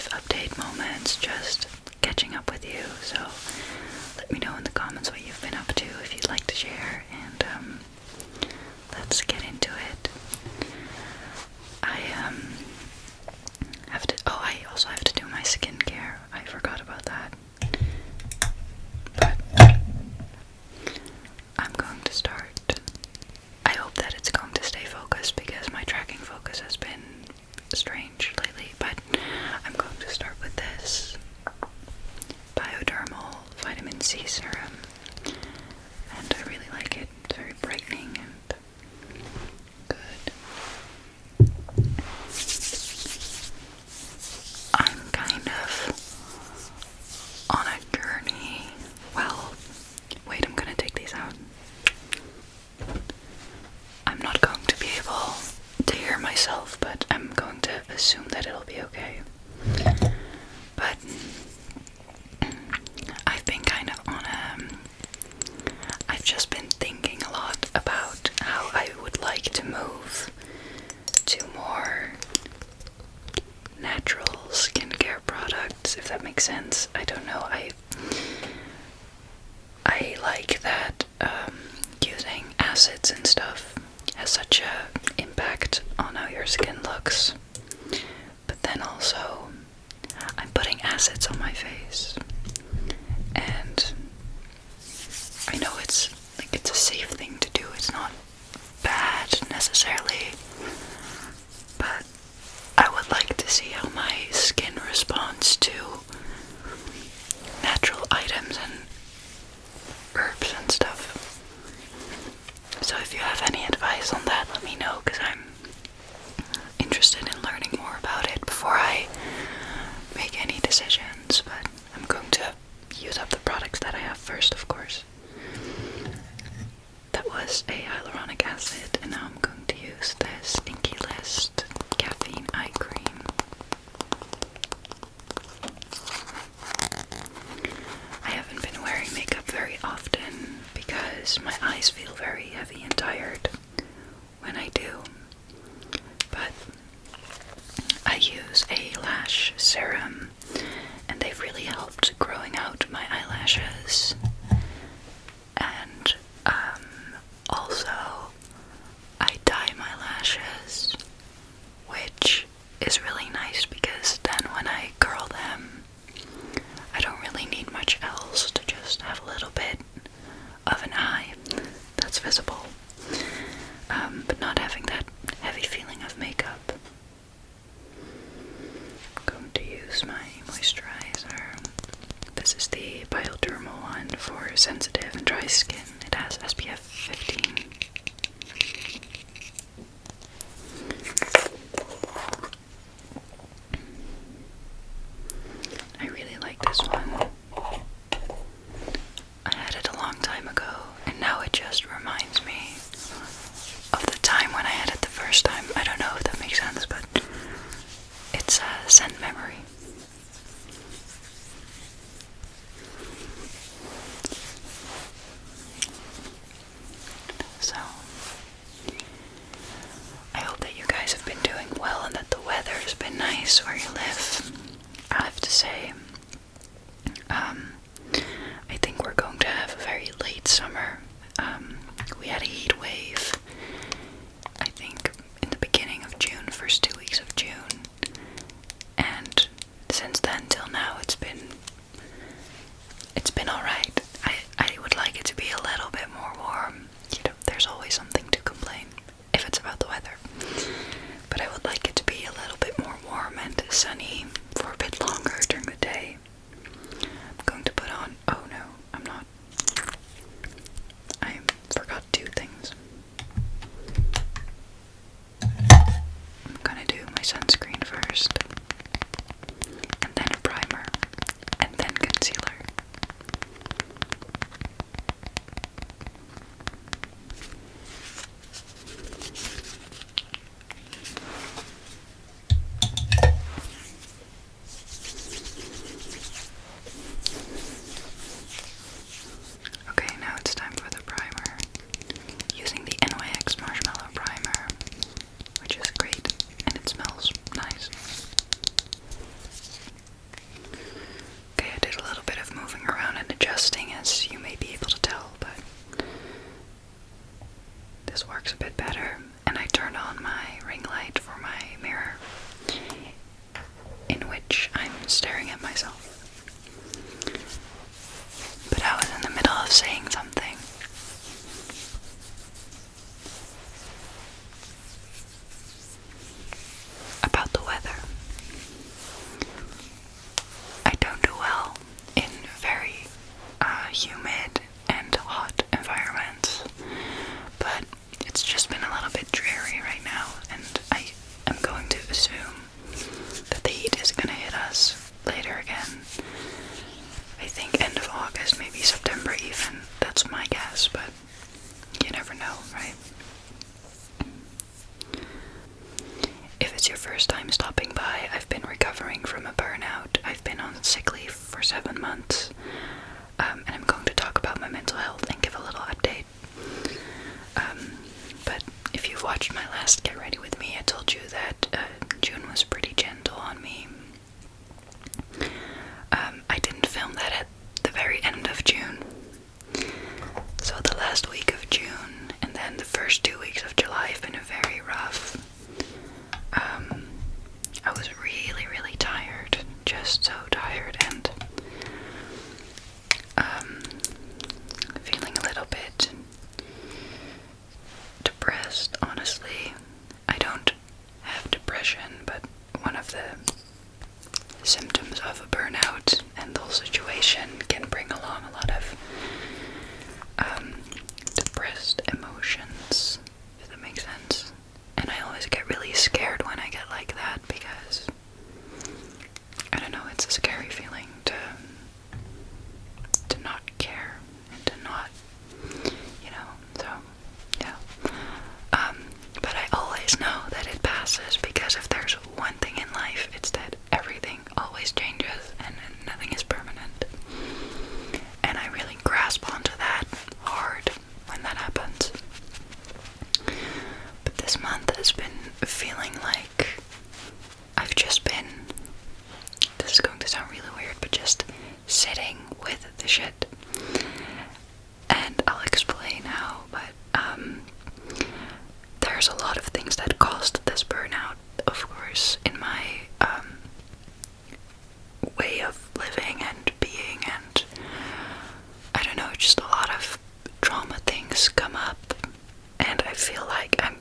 life update moments, just catching up with you. So let me know in the comments what you've been up to if you'd like to share, and let's get into it. I also have to do my skincare. I forgot about that. But I'm going to start. I hope that it's going to stay focused because my tracking focus has been strange lately, but I'm going to start with this Biodermal Vitamin C Serum, and I really like it. It's very brightening and good. I'm kind of on a journey. Well, wait, I'm gonna take these out. I'm not going to be able to hear myself, but I'm going to assume that it'll be okay. But I've been kind of on I've just been thinking a lot about how I would like to move to more natural skincare products, if that makes sense. I don't know, I like that using acids and stuff has such a impact on how your skin looks. But then also, I'm putting acids on my face, and I know it's a safe thing to do. It's not bad necessarily, but I would like to see how my skin responds to natural items and herbs and stuff. So if you have any advice on that, let me know, because I'm interested in learning more about it before I make any decisions. But I'm going to use up the products that I have first, of course. That was a hyaluronic acid, and now I'm going to use this Inky List Caffeine Eye Cream. I haven't been wearing makeup very often because my eyes feel very heavy and tired when I do, but I use a lash serum, and they've really helped growing out my eyelashes. And also I dye my lashes, which is really nice because then when I curl them, I don't really need much else to just have a little bit of an eye that's visible, but not having that heavy feeling of makeup. I'm going to use my moisturizer. This is the Biodermal one for sensitive and dry skin. It has SPF 15. I really like this one. I had it a long time ago, and now it just reminds me of the time when I had it the first time. I don't know if that makes sense, but it's a scent memory. So, I hope that you guys have been doing well and that the weather has been nice where you live. I have to say, I think we're going to have a very late summer. We had a heat wave, I think, in the beginning of June, first 2 weeks of June, and since then till now it's been alright. I would like it to be a little bit more warm. You know, there's always something to complain if it's about the weather, but I would like it to be a little bit more warm and sunny for a bit longer during the day. I'm going to put on, oh no, I'm not. I forgot 2 things. I'm gonna do my sunscreen first, and then a primer. 7 months. And I'm going to talk about my mental health and give a little update. But if you've watched my last Get Ready With Me, I told you that June was pretty gentle on me. I didn't film that at the very end of June. So the last week of June and then the first 2 weeks of July have been very rough. I was really, really tired, just so tired, and feeling a little bit depressed, honestly. I don't have depression, but one of the symptoms of a burnout and the whole situation can bring along a lot of depressed emotions, if that makes sense. And I always get really scared when I get like that because, I don't know, it's a scary feeling to not care and to not, so, yeah. But I always know that it passes, because if there's one thing in life, it's that everything always changes and nothing is permanent. And I really grasp onto that hard when that happens. But this month has been feeling like I've just been, this is going to sound really weird, but just sitting with the shit. And I'll explain how, but there's a lot of things that caused this burnout, of course, in my way of living and being, and I don't know, just a lot of trauma things come up, and I feel like I'm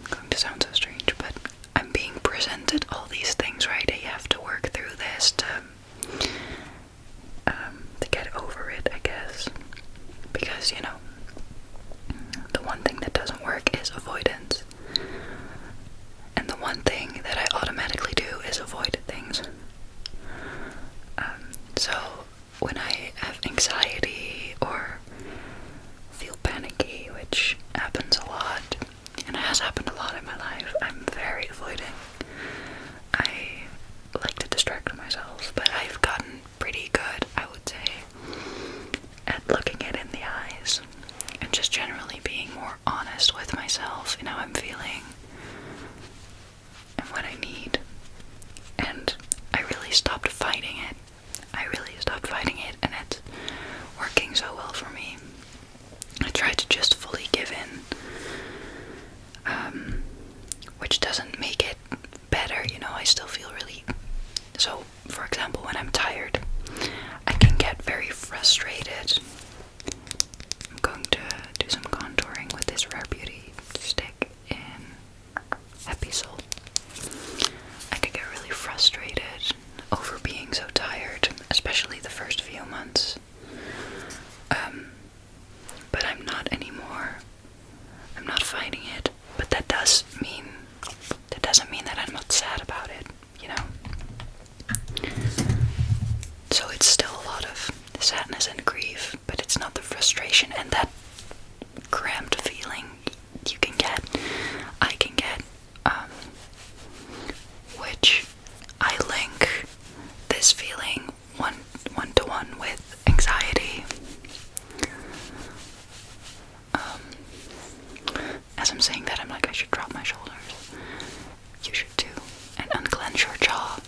going to sound so strange, but I'm being presented all these things, right? You have to work through this to get over it, I guess, because, the one thing that doesn't work is avoidance, and the one thing that I automatically do is avoid things. So when I have anxiety or feel panicky, which happens a lot, and has happened a lot in my life, I'm very avoiding. I like to distract myself, but I've gotten pretty good, I would say, at looking it in the eyes and just generally being more honest with myself in how I'm feeling and what I need. And I really stopped fighting it. And it's working so well for me. I try to just fully give in, which doesn't make it better, I still feel really, so for example, when I'm tired, I can get very frustrated. I'm going to do some contouring with this Rare Beauty stick in Happy Soul. I could get really frustrated over being so tired, especially the first few months. But I'm not anymore. I'm not fighting it, but that doesn't mean that I'm not sad about it, So it's still a lot of sadness and grief, but it's not the frustration and that cramped feeling I can get, which I link this feeling one-to-one with anxiety. As I'm saying that, I'm like, I should drop my shoulders. You should too. And unclench your jaw.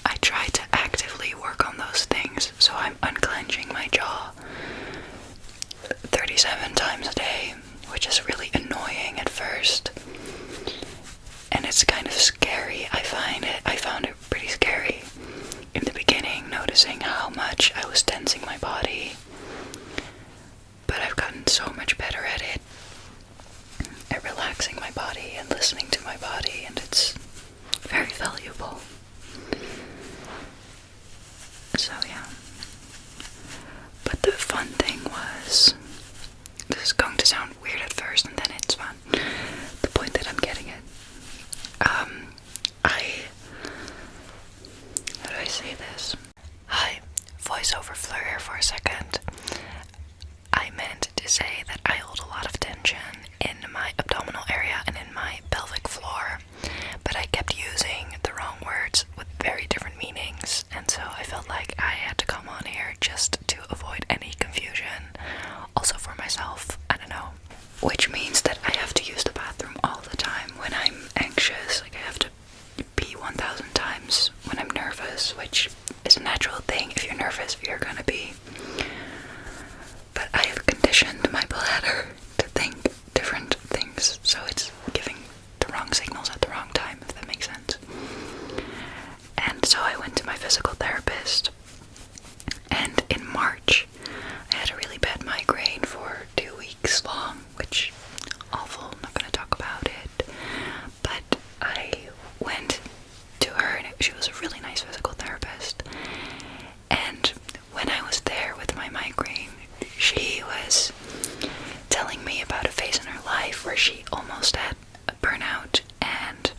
I try to actively work on those things, so I'm unclenching my jaw 37 times a day, which is really annoying at first. And it's kind of scary. I found it pretty scary in the beginning, noticing how much I was tensing my body. But I've gotten so much better at it, at relaxing my body and listening to my body, and it's very valuable. So yeah. But the fun thing was, this is going to sound weird at first and then it's fun. The point that I'm getting at, how do I say this? Hi, voiceover flare here for a second. I meant to say that I hold a lot of tension in my abdominal area and in my pelvic floor, physical therapist. And in March, I had a really bad migraine for 2 weeks long, which awful, I'm not going to talk about it. But I went to her, and she was a really nice physical therapist. And when I was there with my migraine, she was telling me about a phase in her life where she almost had a burnout, and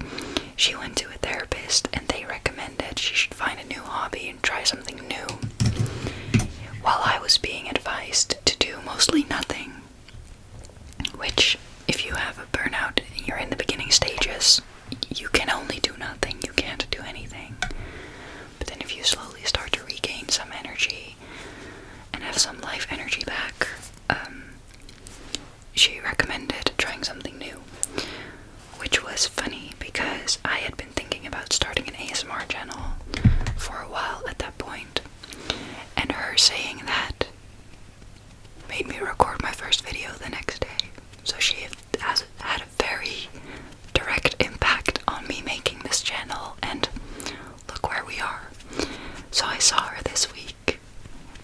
she went to a therapist and they recommended she should find a new hobby and try something new, while I was being advised to do mostly nothing. Which, if you have a burnout and you're in the beginning stages, you can only do nothing, you can't do anything. But then if you slowly start to regain some energy and have some life energy back, she recommended trying something new. Which was funny because I had been thinking about starting an ASMR channel for a while at that point, and her saying that made me record my first video the next day. So she has had a very direct impact on me making this channel, and look where we are. So I saw her this week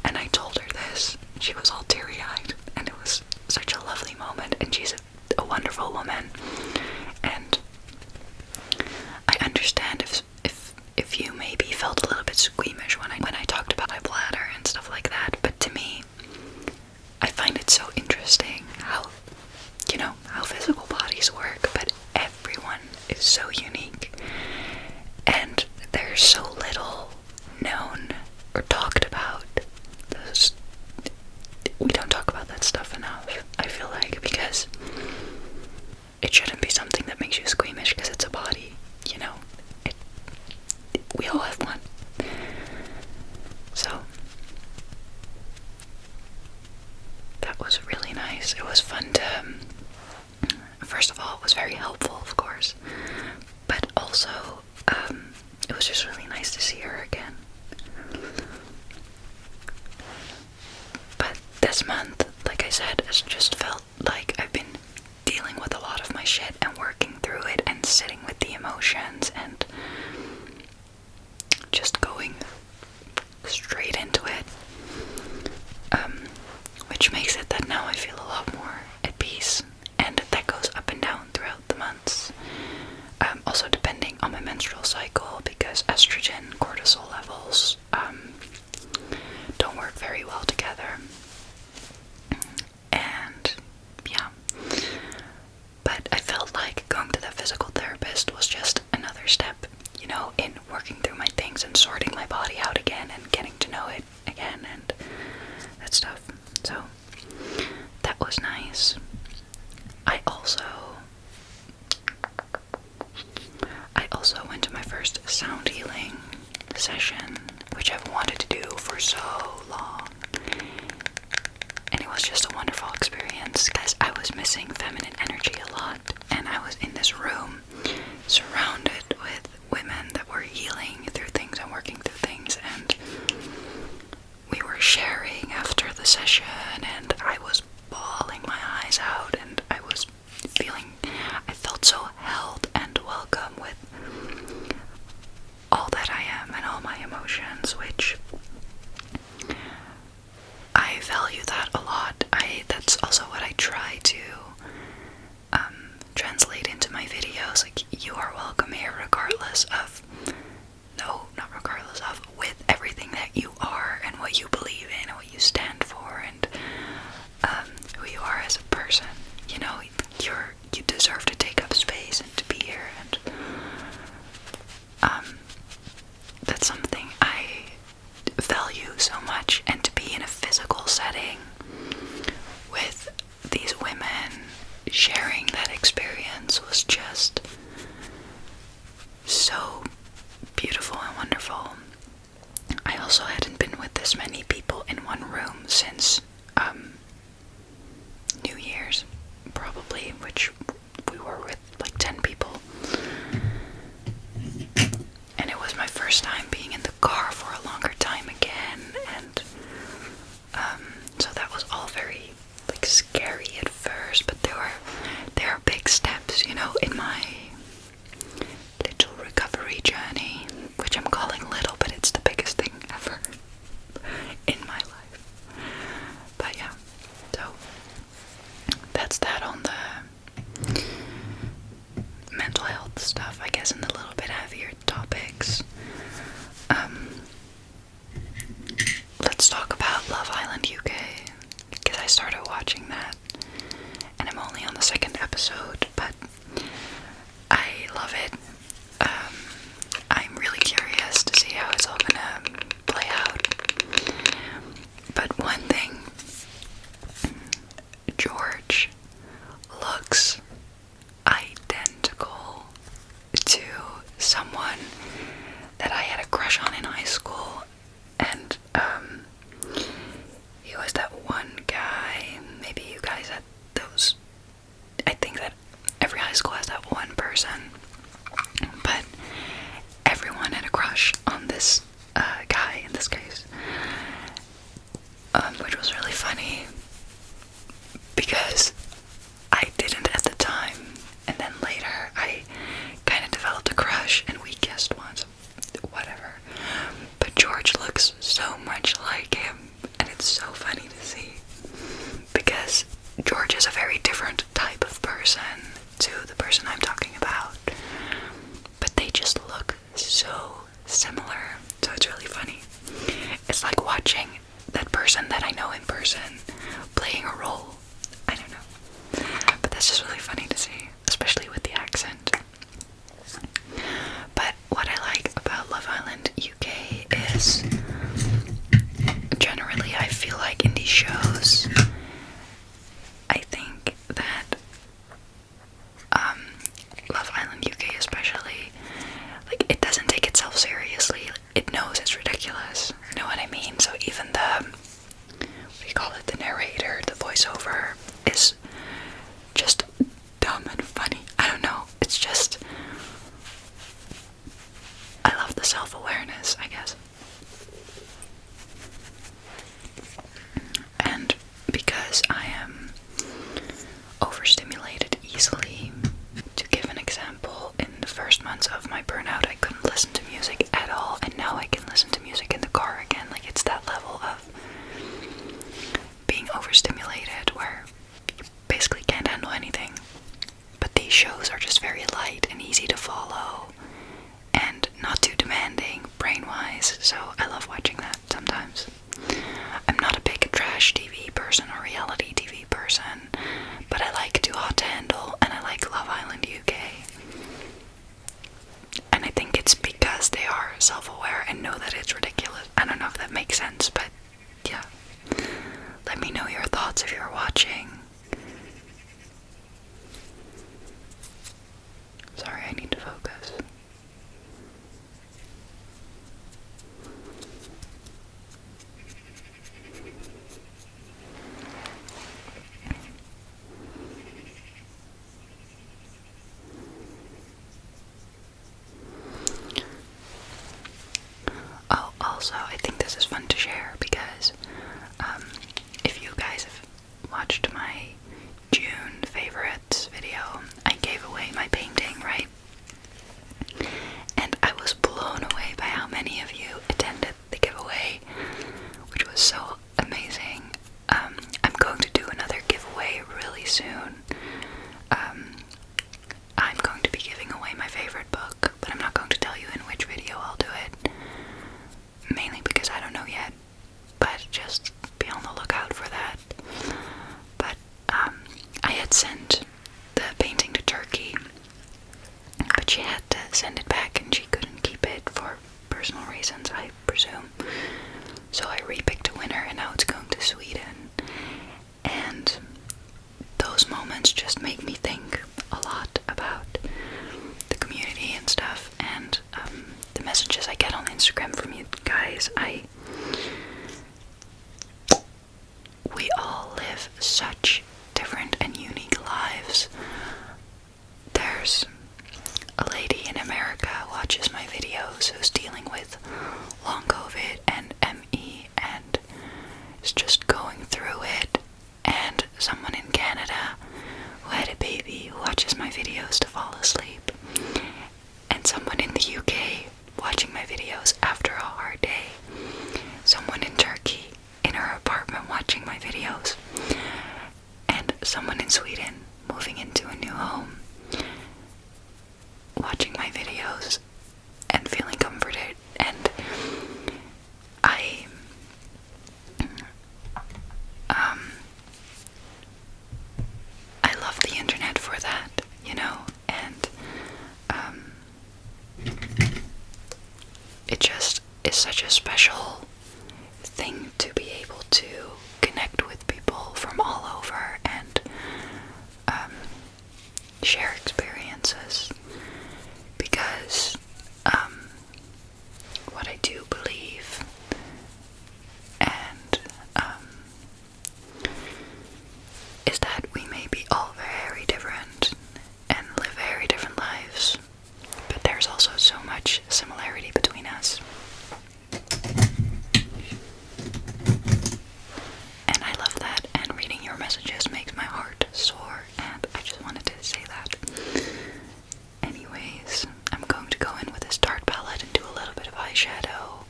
and I told her this. She was all teary-eyed, and it was such a lovely moment, and she's a wonderful woman. And I understand if you maybe felt a little bit squeamish when I talked about my bladder and stuff like that, but to me, I find it so interesting how, how physical bodies work, but everyone is so unique, and there's so little known or talked about. We don't talk about that stuff enough, I feel like, because it shouldn't be something that makes you squeamish because it's a body, we all have one. So that was really nice. It was fun to, first of all, it was very helpful, of course, but also, it was just really nice to see her again. But this month, like I said, it's just felt like I've been dealing with a lot of my shit and working through it and sitting with the emotions and just going straight into it, which makes it that now I feel a lot more at peace, and that goes up and down throughout the months, also depending on my menstrual cycle, because estrogen, cortisol levels don't work very well together. And yeah, but I felt like going to the physical therapist was just another step, in working through my things and sorting my body out again and getting to know it again and that stuff. So that was nice. I also went to my first sound healing session, which I've wanted to do for so long. And it was just a wonderful experience because I was missing feminine energy a lot, and I was in this room surrounded with women that were healing through things and working through things, and we were sharing after the session, and I was bawling my eyes out, and I felt so held and welcome with all that I am and all my emotions, which I value that a lot. That's also what I try to translate into my videos. Like, you are welcome here with everything that you are and what you believe in and what you stand for, and who you are as a person. You deserve to take up space and to be here, and that's something I value so much. And to be in a physical setting with these women sharing that experience was just so beautiful and wonderful. I also hadn't been with this many people in one room since New Year's, probably, which we were with like 10 people. And it was my first time being in the car for a longer time again, and so that was all very scary at first, but there are big steps, in my little recovery journey, which I'm calling little, but it's the biggest episode, but I love it. I'm really curious to see how it's all gonna play out. But one thing, George looks identical to someone that I had a crush on in high school, and he was that one guy. Maybe you guys had those. I think that every high school has that one person, but everyone had a crush on this guy in this case, which was really funny because I didn't at the time, and then later I kind of developed a crush and we kissed once, whatever. But George looks so much like him, and it's so funny to see because George is a very different type of person to the person I'm talking about, but they just look so similar, so it's really funny. It's like watching that person that I know in person playing a role. I don't know, but that's just really funny to see, especially with the accent. But what I like about Love Island UK is generally I feel like in these shows, I think that Love Island UK especially, like, it doesn't take itself seriously. It knows it's ridiculous. You know what I mean? So even the, what do you call it, the narrator, the voiceover is just dumb and funny. I don't know. It's just, I love the self-awareness, I guess. And because I am overstimulated easily, to give an example, in the first months of my burnout, I couldn't listen to music at all, and now I can listen to music in the car again. Like, it's that level of being overstimulated where you basically can't handle anything. But these shows are just very light and easy to follow, and not too demanding brain-wise, so I love watching that sometimes. I'm not a big trash TV person or reality TV person, but I like Too Hot to Handle, and I like Love Island UK. And I think it's because they are self-aware and know that it's ridiculous. I don't know if that makes sense, but yeah. Let me know your thoughts if you're watching. Sorry, I need to focus. Oh, also, I think this is fun to share because if you guys have watched my June favorites video, I gave away my painting, right? And I was blown away by how many of you attended the giveaway, which was so amazing. I'm going to do another giveaway really soon. I'm going to be giving away my favorite book, but I'm not going to tell you in which video I'll do it. Mainly because I don't know yet, but just be on the lookout for that. But I had sent the painting to Turkey, but she had to send it back and she couldn't keep it for personal reasons, I presume. So I repicked a winner and now it's going to Sweden. And those moments just make me think a lot about the community and stuff, and the messages I get on Instagram from you guys. We all live such different and unique lives. There's a lady in America who watches my videos who's dealing with long COVID and ME and is just going through it, and someone in Canada who had a baby who watches my videos to fall asleep, and someone in the UK watching my videos after a hard day. it just is such a special thing to be able to connect with people from all over and share experiences, because what I do believe and is that we may be all very different and live very different lives, but there's also so much similarity between us. And I love that, and reading your messages makes my heart soar, and I just wanted to say that. Anyways, I'm going to go in with this Tarte palette and do a little bit of eyeshadow,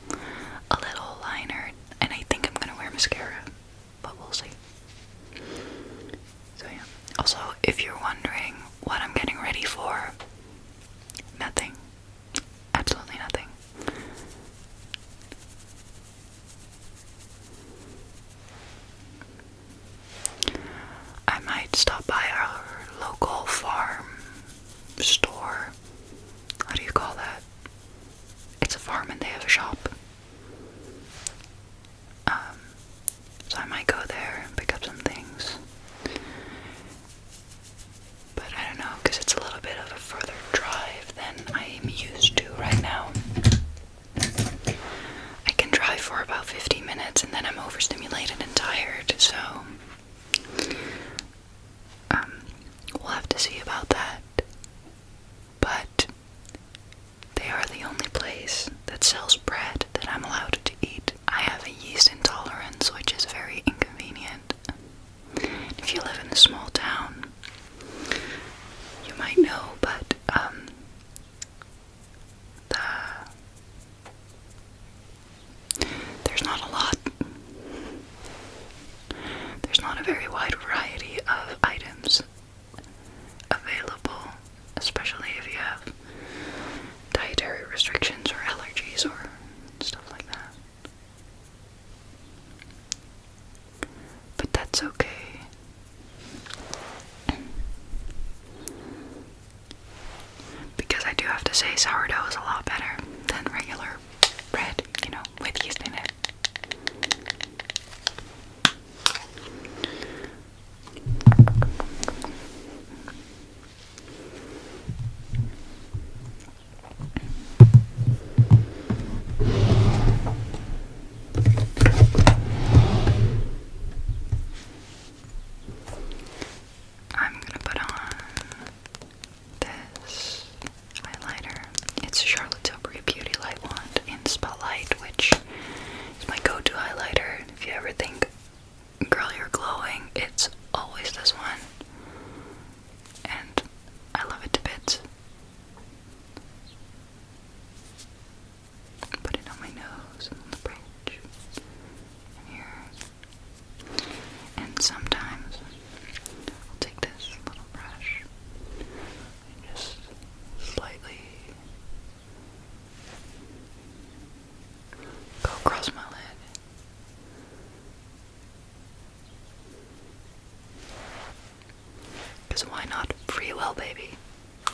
a little liner, and I think I'm going to wear mascara, but we'll see. So yeah. Also, if you're wondering what I'm getting ready for, nothing. Absolutely nothing. I might stop by our local farm store. How do you call that? It's a farm and they have a shop. So I might go there and pick up some things. But I don't know, because it's a little bit of a further drive than I am used to right now. I can drive for about 50 minutes and then I'm overstimulated and tired, so we'll have to see about that. But they are the only place that sells bread that I'm allowed to eat. I have a yeast intolerance, which is very inconvenient. If you live in a small town, you might know, but there's not a lot. There's not a very wide variety of items available, especially if you have dietary restrictions or allergies or stuff like that. But that's okay. Because I do have to say sourdough is a lot better than regular bread, with yeast in it. I'm gonna put on this highlighter. It's Charlotte Tilbury Beauty Light Wand in Spotlight, which is my go-to highlighter. If you ever think, girl, you're glowing, it's always this one. And I love it to bits. Put it on my nose and on the bridge. And here. And sometimes I'll take this little brush and just slightly go across my lid. Because why not? Free will, baby. I'm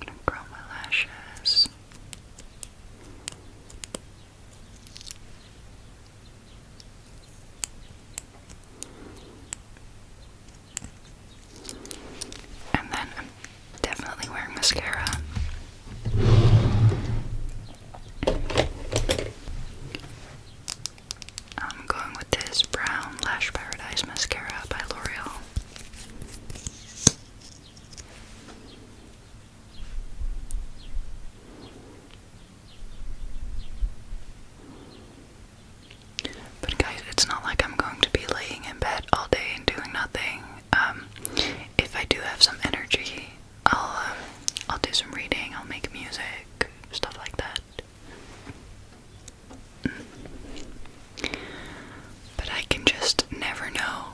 gonna curl my lashes. And then I'm definitely wearing mascara. I'm going with this brown Lash Paradise mascara by L'Oreal. But guys, it's not like I'm going to be laying in bed all day and doing nothing. If I do have some energy, I'll do some reading, I'll make music, stuff like that. But I can just never know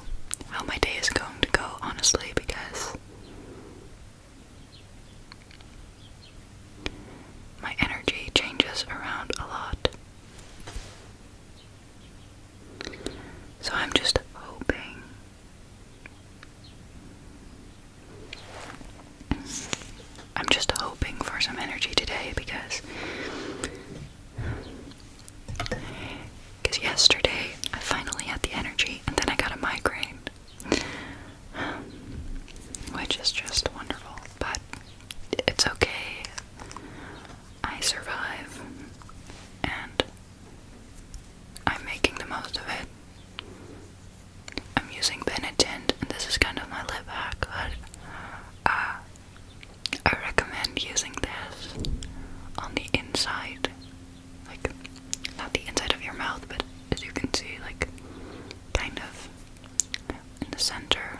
how my day is going to go, honestly, because my energy changes around a lot. So I'm just hoping center.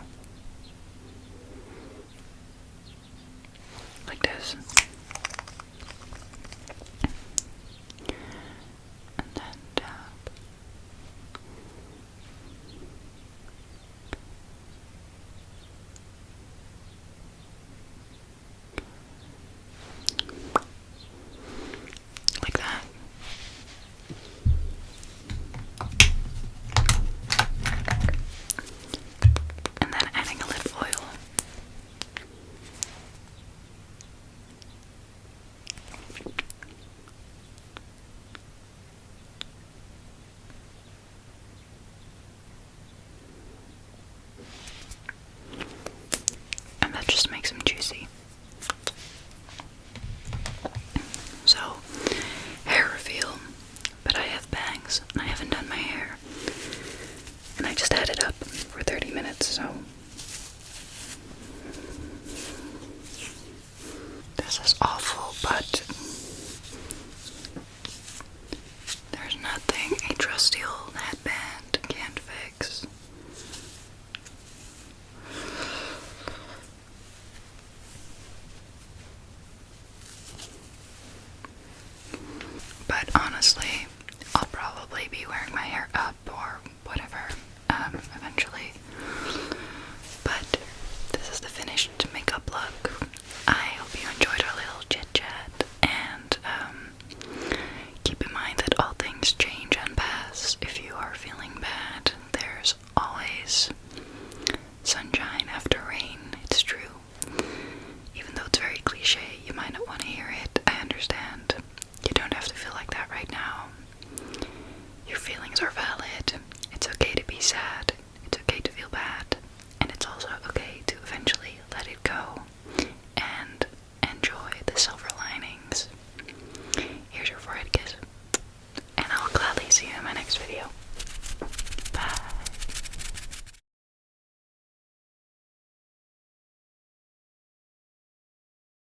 Like this. And then tap. Like that. And then adding a lip oil. And that just makes them juicy. So, hair reveal, but I have bangs and I haven't done my hair. And I just had it up for 30 minutes, so this is awful, but there's nothing a trusty old headband can't fix. But honestly, I'll probably be wearing my hair up or whatever, eventually. But this is the finished makeup look. I hope you enjoyed our little chit chat, and keep in mind that all things change and pass. If you are feeling bad, there's always sunshine after rain. It's true. Even though it's very cliche, you might not want to hear it. I understand. You don't have to feel like that right now. Your feelings are valid. It's okay to be sad.